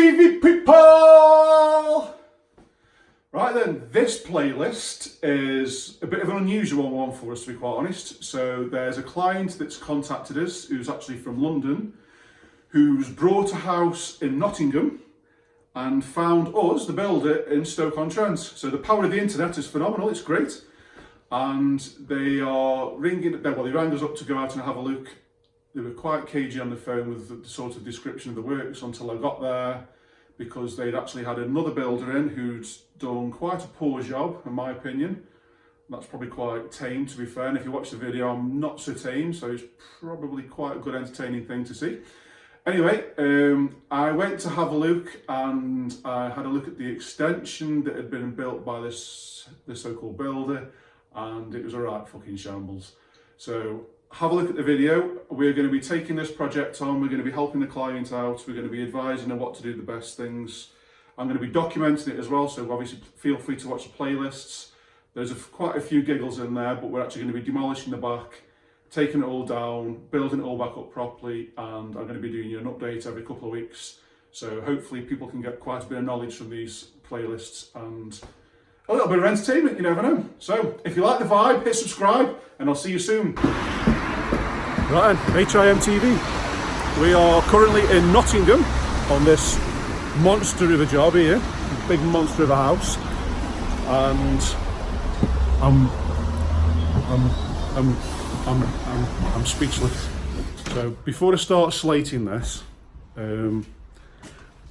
TV people! Right then, this playlist is a bit of an unusual one for us, to be quite honest. So there's a client that's contacted us who's actually from London, who's brought a house in Nottingham and found us, the builder, in Stoke-on-Trent. So the power of the internet is phenomenal, it's great. And they are ringing, well, they rang us up to go out and have a look. They were quite cagey on the phone with the sort of description of the works until I got there, because they'd actually had another builder in who'd done quite a poor job, in my opinion. That's probably quite tame, to be fair, and if you watch the video, I'm not so tame, so it's probably quite a good entertaining thing to see. Anyway, I went to have a look, and I had a look at the extension that had been built by this so-called builder, and it was a right fucking shambles. So have a look at the video. We're going to be taking this project on, we're going to be helping the client out, we're going to be advising them what to do the best things. I'm going to be documenting it as well, so obviously feel free to watch the playlists. There's quite a few giggles in there, but we're actually going to be demolishing the back, taking it all down, building it all back up properly, and I'm going to be doing you an update every couple of weeks. So hopefully people can get quite a bit of knowledge from these playlists and a little bit of entertainment, you never know. So if you like the vibe, hit subscribe, and I'll see you soon. Right, HIM TV. We are currently in Nottingham on this monster of a job here, a big monster of a house, and I'm speechless. So before I start slating this, I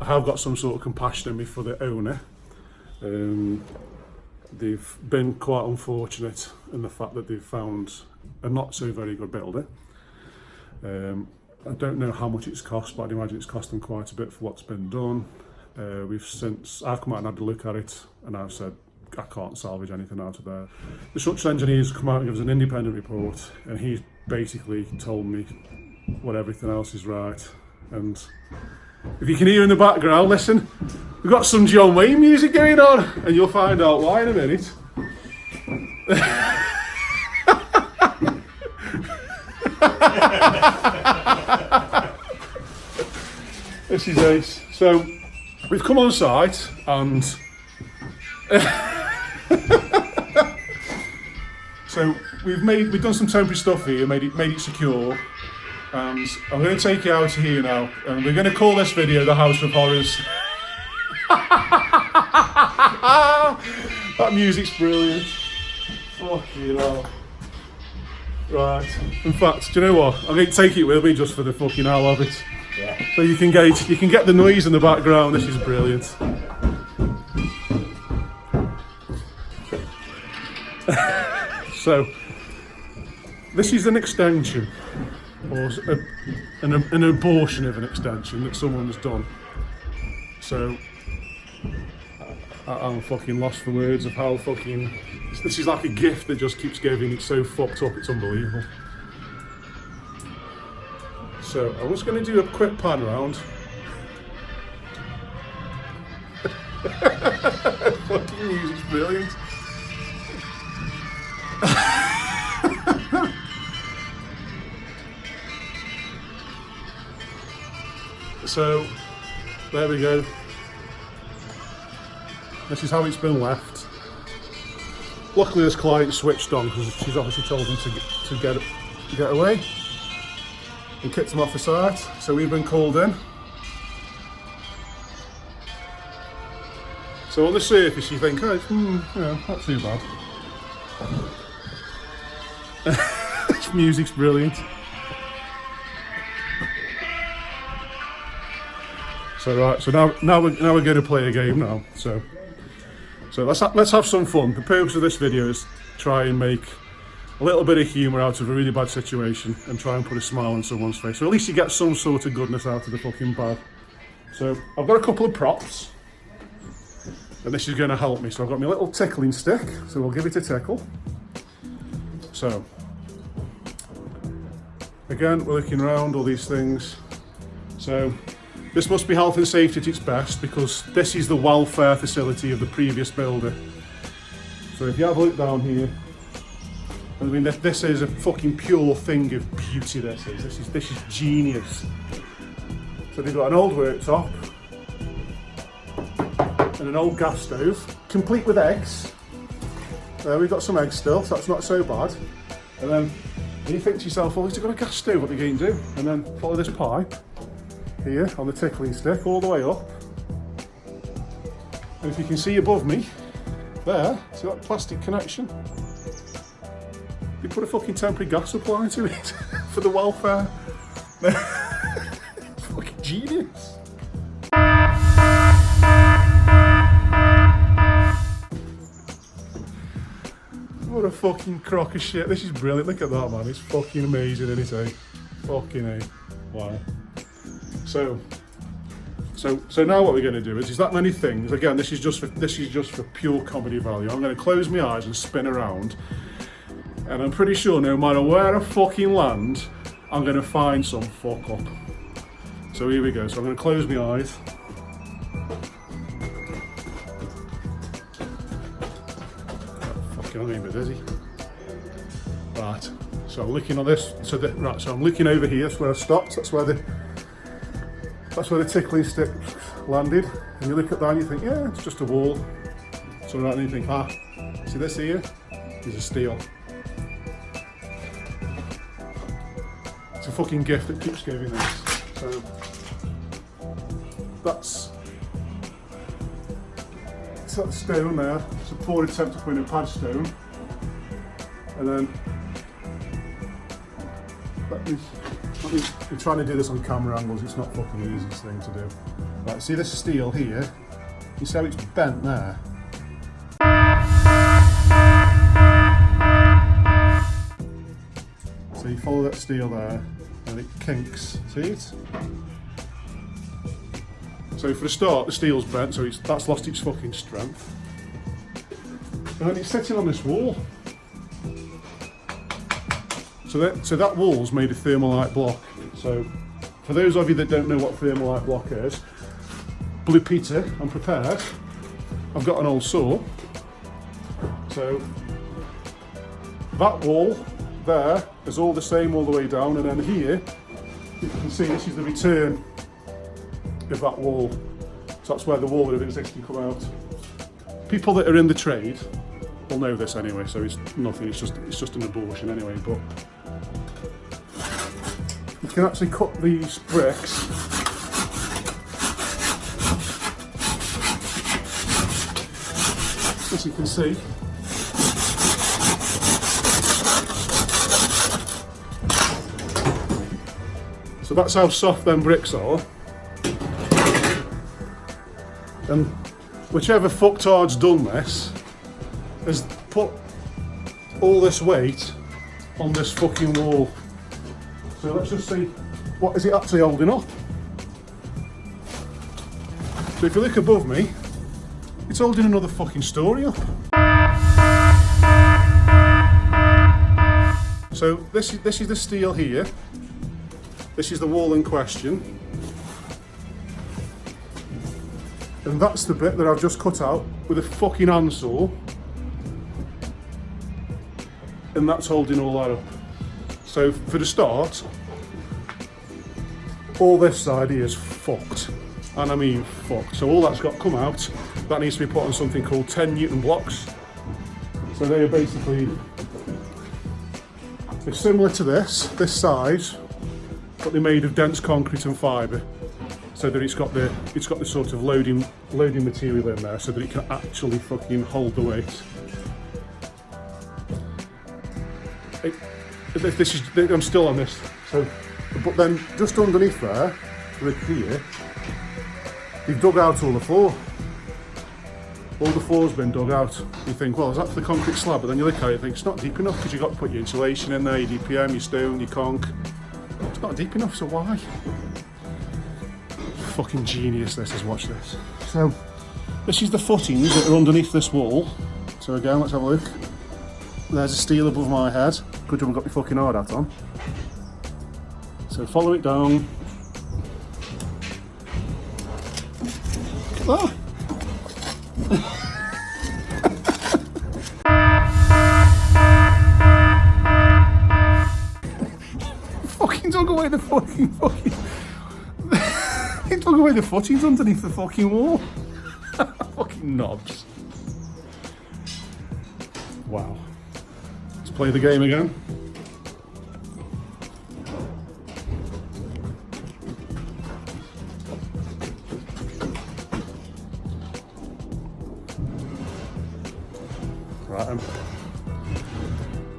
have got some sort of compassion in me for the owner. They've been quite unfortunate in the fact that they've found a not so very good builder. I don't know how much it's cost, but I'd imagine it's cost them quite a bit for what's been done. I've come out and had a look at it, and I've said I can't salvage anything out of there. The structural engineer's come out and given us an independent report, and he's basically told me what everything else is right. And if you can hear in the background, listen, we've got some John Wayne music going on, and you'll find out why in a minute. This is ace. So we've come on site and so we've done some temporary stuff here, made it secure, and I'm going to take you out here now, and we're going to call this video the House of Horrors. That music's brilliant. Fucking hell. Right. In fact, do you know what? I'm going to take it with me just for the fucking hell of it. Yeah. So you can get the noise in the background. This is brilliant. So this is an extension, or an abortion of an extension that someone's done. So I'm fucking lost for words of how fucking, this is like a gift that just keeps giving. It's so fucked up, it's unbelievable. So I'm just going to do a quick pan around. Fucking music's brilliant. So there we go. This is how it's been left. Luckily this client switched on because she's obviously told him to get away and kicked him off the site. So we've been called in. So on the surface you think, oh, yeah, not too bad. This music's brilliant. So right, so now we're going to play a game now. So let's have some fun. The purpose of this video is try and make a little bit of humour out of a really bad situation and try and put a smile on someone's face. So at least you get some sort of goodness out of the fucking bad. So I've got a couple of props, and this is going to help me. So I've got my little tickling stick, so we'll give it a tickle. So again, we're looking around all these things. So this must be health and safety at its best, because this is the welfare facility of the previous builder. So if you have a look down here, I mean, this is a fucking pure thing of beauty. This is genius. So they've got an old worktop, and an old gas stove, complete with eggs. There, we've got some eggs still, so that's not so bad. And then you think to yourself, well, he's got a gas stove, what are you going to do? And then follow this pipe here on the tickling stick all the way up. And if you can see above me, there, see that plastic connection? You put a fucking temporary gas supply to it for the welfare. It's fucking genius. What a fucking crock of shit. This is brilliant. Look at that, man. It's fucking amazing, isn't it? Fucking A. Wow. So now what we're going to do is that many things. Again, this is just for pure comedy value. I'm going to close my eyes and spin around, and I'm pretty sure no matter where I fucking land, I'm going to find some fuck up. So here we go. So I'm going to close my eyes. I'm going a bit dizzy. Right, so I'm looking on this. So I'm looking over here. That's where I stopped. That's where the tickling stick landed. And you look at that and you think, yeah, it's just a wall. So right, and you think, see this here? Is a steel. It's a fucking gift that keeps giving this. So that's that stone there. It's a poor attempt to put in a pad stone, and then I'm trying to do this on camera angles. It's not fucking the easiest thing to do. Right, see this steel here? You see how it's bent there? So you follow that steel there, and it kinks. See it? So for a start, the steel's bent, so that's lost its fucking strength. And then it's sitting on this wall. So that wall's made of thermalite block. So for those of you that don't know what thermalite block is, Blue Peter, I'm prepared. I've got an old saw. So that wall there is all the same all the way down, and then here, you can see this is the return of that wall. So that's where the wall would have existed come out. People that are in the trade will know this anyway, so it's nothing, it's just an abortion anyway, but you can actually cut these bricks as you can see. So that's how soft them bricks are. And whichever fucktard's done this has put all this weight on this fucking wall. So let's just see, what is it actually holding up? So if you look above me, it's holding another fucking story up. So this is the steel here. This is the wall in question. And that's the bit that I've just cut out with a fucking handsaw. And that's holding all that up. So for the start, all this side here is fucked. And I mean fucked. So all that's got to come out, that needs to be put on something called 10 Newton blocks. So they are basically, they're similar to this size, but they're made of dense concrete and fibre. So that it's got the sort of loading material in there, so that it can actually fucking hold the weight. I'm still on this. So, but then just underneath there, like here, they've dug out all the floor. All the floor's been dug out. You think, well, is that for the concrete slab? But then you look at it and think it's not deep enough because you've got to put your insulation in there, your DPM, your stone, your conch. It's not deep enough, so why? Fucking genius this is, watch this. So this is the footings that are underneath this wall. So again, let's have a look. There's a steel above my head. Good job I've got my fucking hard hat on. So follow it down. Ah! Fucking dug away the fucking He dug away the footings underneath the fucking wall. Fucking knobs. Wow. Let's play the game again. Right.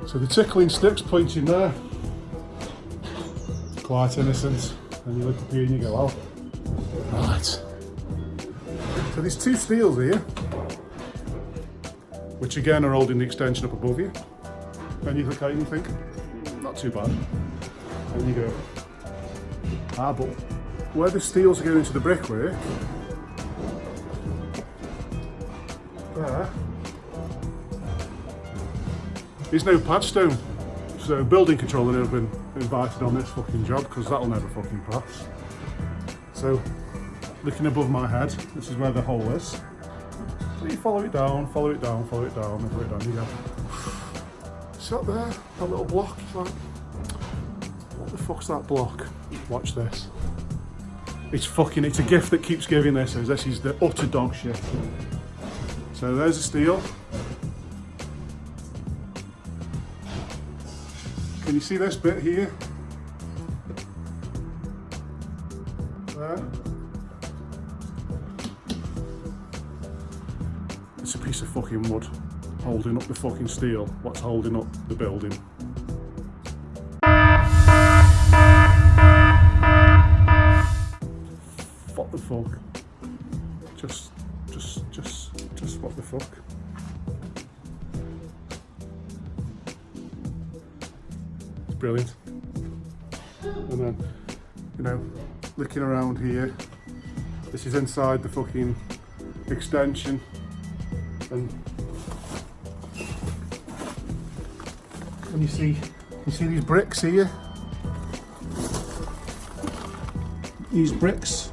So the tickling stick's pointing there. Quite innocent. And you look up here and you go, oh. Right. So there's two steels here, which again are holding the extension up above you. And you look at it and you think, not too bad. And you go, but where the steels are going into the brickwork, there, there's no padstone. So building control have been invited on this fucking job because that'll never fucking pass. So looking above my head, this is where the hole is. So you follow it down, follow it down, follow it down, follow it down, you go. See that there? That little block? It's like, what the fuck's that block? Watch this. It's a gift that keeps giving this. This is the utter dog shit. So there's the steel. Can you see this bit here? There. It's a piece of fucking wood holding up the fucking steel. What's holding up the building? What the fuck? Just what the fuck? Brilliant. And then, you know, looking around here, this is inside the fucking extension, and you see these bricks here, these bricks,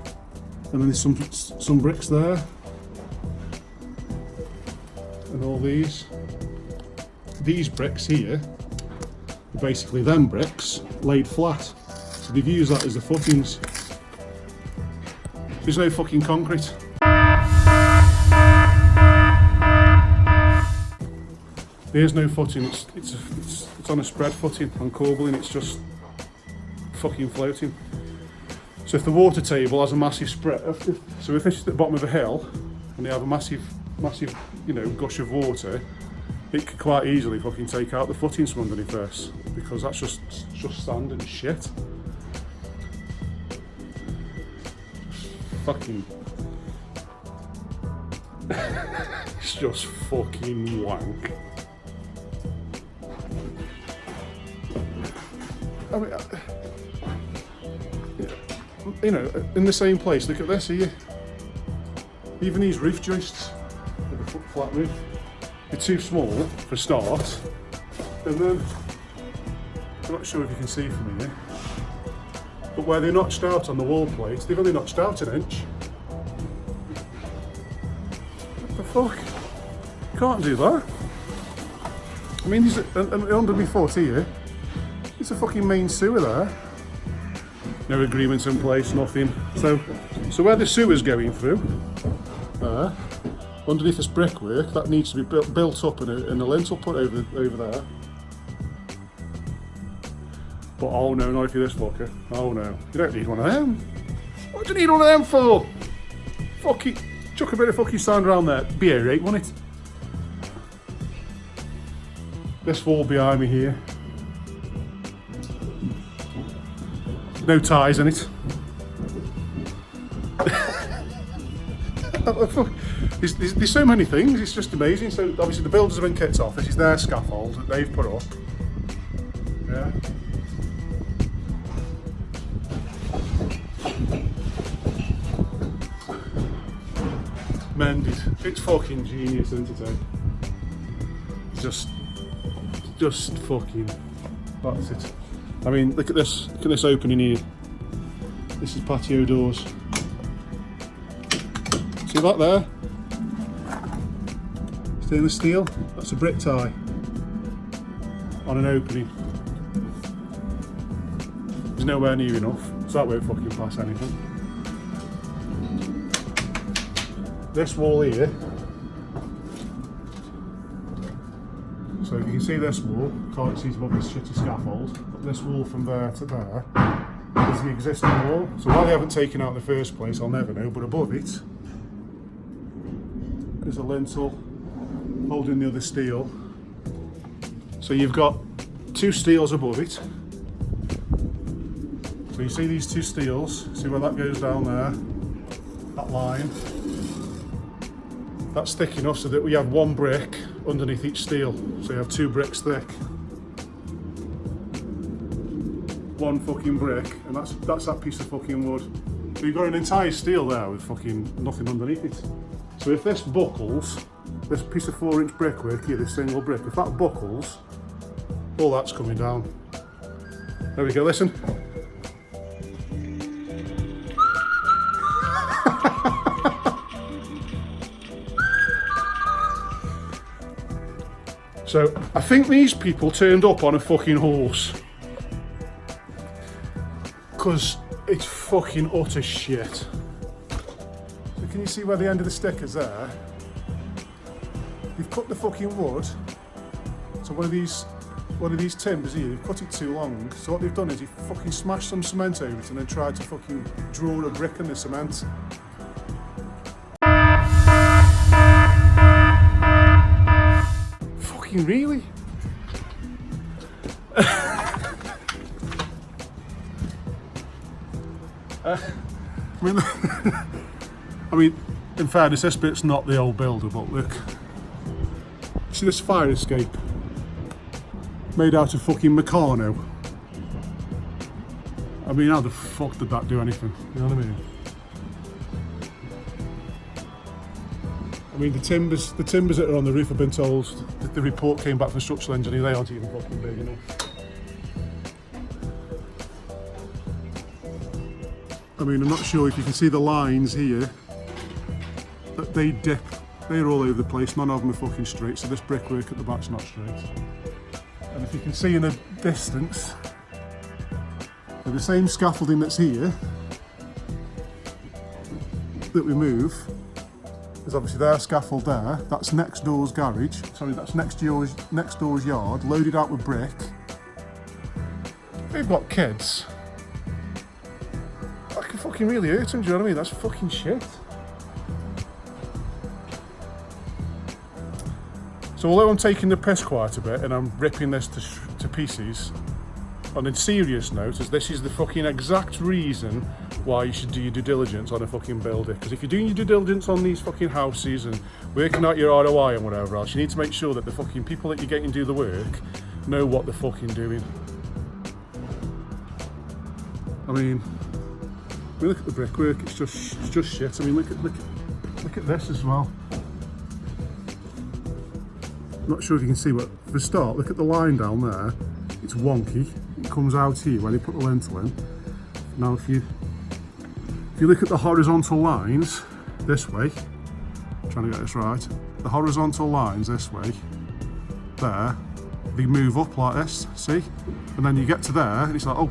and then there's some bricks there, and all these bricks here. Basically them bricks laid flat, so they've used that as the footings. There's no fucking concrete. There's no footing. It's on a spread footing on corbelling. It's just fucking floating. So if the water table has a massive spread, so if this is at the bottom of a hill and they have a massive, you know, gush of water, it could quite easily fucking take out the footings from underneath this, because that's just sand and shit. Fucking it's just fucking wank. I mean, you know, in the same place, look at this here. Even these roof joists with the flat roof, they're too small for a start, and then I'm not sure if you can see from here, but where they're notched out on the wall plates, they've only notched out an inch. What the fuck? You can't do that. I mean, under my foot here, there's a fucking main sewer there. No agreements in place, nothing. So where the sewer's going through, there, underneath this brickwork, that needs to be built up and a lintel put over there. But oh no, not if you're this fucker. Oh no, you don't need one of them. What do you need one of them for? Fuck it, chuck a bit of fucking sand around there. Be alright, won't it? This wall behind me here, no ties in it. There's so many things, it's just amazing. So obviously the builders have been kicked off. This is their scaffold that they've put up. Yeah. Mended. It's fucking genius, isn't it? Just fucking, that's it. I mean, look at this opening here. This is patio doors. See that there? Stainless steel, that's a brick tie on an opening. There's nowhere near enough, so that won't fucking pass anything. This wall here, can see this wall, can't see above this shitty scaffold, but this wall from there to there is the existing wall. So why they haven't taken out in the first place, I'll never know, but above it is a lintel holding the other steel. So you've got two steels above it. So you see these two steels, see where that goes down there, that line. That's thick enough so that we have one brick underneath each steel. So you have 2 bricks thick. One fucking brick, and that's that piece of fucking wood. So you've got an entire steel there with fucking nothing underneath it. So if this buckles, this piece of 4-inch brickwork here, this single brick, if that buckles, all that's coming down. There we go, listen. So I think these people turned up on a fucking horse. Because it's fucking utter shit. So can you see where the end of the stick is there? You've cut the fucking wood. So one of these timbers here, you've cut it too long. So what they've done is you've fucking smashed some cement over it and then tried to fucking draw a brick in the cement. Fucking really? I mean, in fairness, this bit's not the old builder, but look. See this fire escape? Made out of fucking Meccano. I mean, how the fuck did that do anything? You know what I mean? I mean, the timbers that are on the roof have been told that the report came back from the structural engineer, they aren't even fucking big enough. I mean, I'm not sure if you can see the lines here, that they dip. They're all over the place, none of them are fucking straight, so this brickwork at the back's not straight. And if you can see in the distance, the same scaffolding that's here, that we move, is obviously their scaffold there, that's next door's garage, sorry, that's next door's yard, loaded out with brick. They've got kids. That can fucking really hurt them, do you know what I mean? That's fucking shit. So although I'm taking the piss quite a bit and I'm ripping this to pieces, on a serious note, as this is the fucking exact reason why you should do your due diligence on a fucking builder. Because if you're doing your due diligence on these fucking houses and working out your ROI and whatever else, you need to make sure that the fucking people that you're getting to do the work know what they're fucking doing. I mean look at the brickwork, it's just shit. I mean, look at this as well. I'm not sure if you can see, but for a start, look at the line down there. It's wonky. It comes out here when you put the lintel in. Now, if you look at the horizontal lines this way, I'm trying to get this right. The horizontal lines this way, there, they move up like this. See, and then you get to there, and it's like, oh,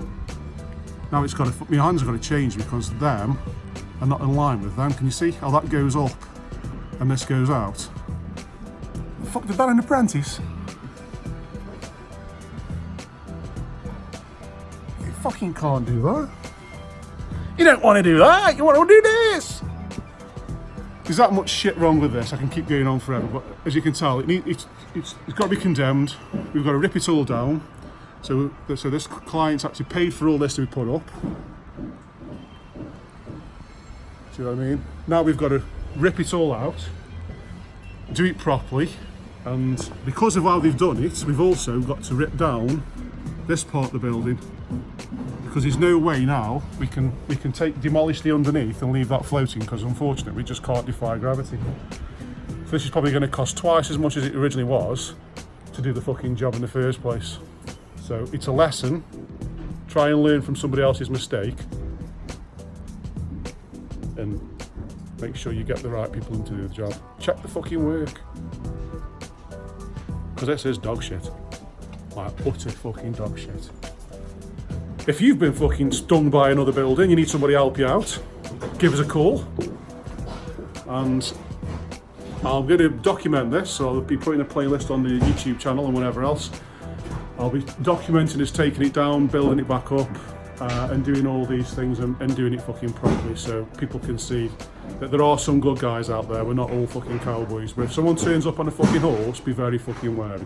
now it's got to. My hands have got to change because them are not in line with them. Can you see how that goes up and this goes out? The fuck did that an apprentice? You fucking can't do that. You don't want to do that, you want to do this. There's that much shit wrong with this, I can keep going on forever, but as you can tell, it's got to be condemned. We've got to rip it all down. So this client's actually paid for all this to be put up. See what I mean? Now we've got to rip it all out, do it properly, and because of how they've done it, we've also got to rip down this part of the building, because there's no way now we can demolish the underneath and leave that floating, because unfortunately we just can't defy gravity. So this is probably going to cost twice as much as it originally was to do the fucking job in the first place. So it's a lesson. Try and learn from somebody else's mistake and make sure you get the right people in to do the job. Check the fucking work, because this is dog shit. Like utter fucking dog shit. If you've been fucking stung by another building, you need somebody to help you out, give us a call, and I'm going to document this, so I'll be putting a playlist on the YouTube channel and whatever else. I'll be documenting us taking it down, building it back up, and doing all these things and doing it fucking properly, so people can see that there are some good guys out there. We're not all fucking cowboys, but if someone turns up on a fucking horse, be very fucking wary.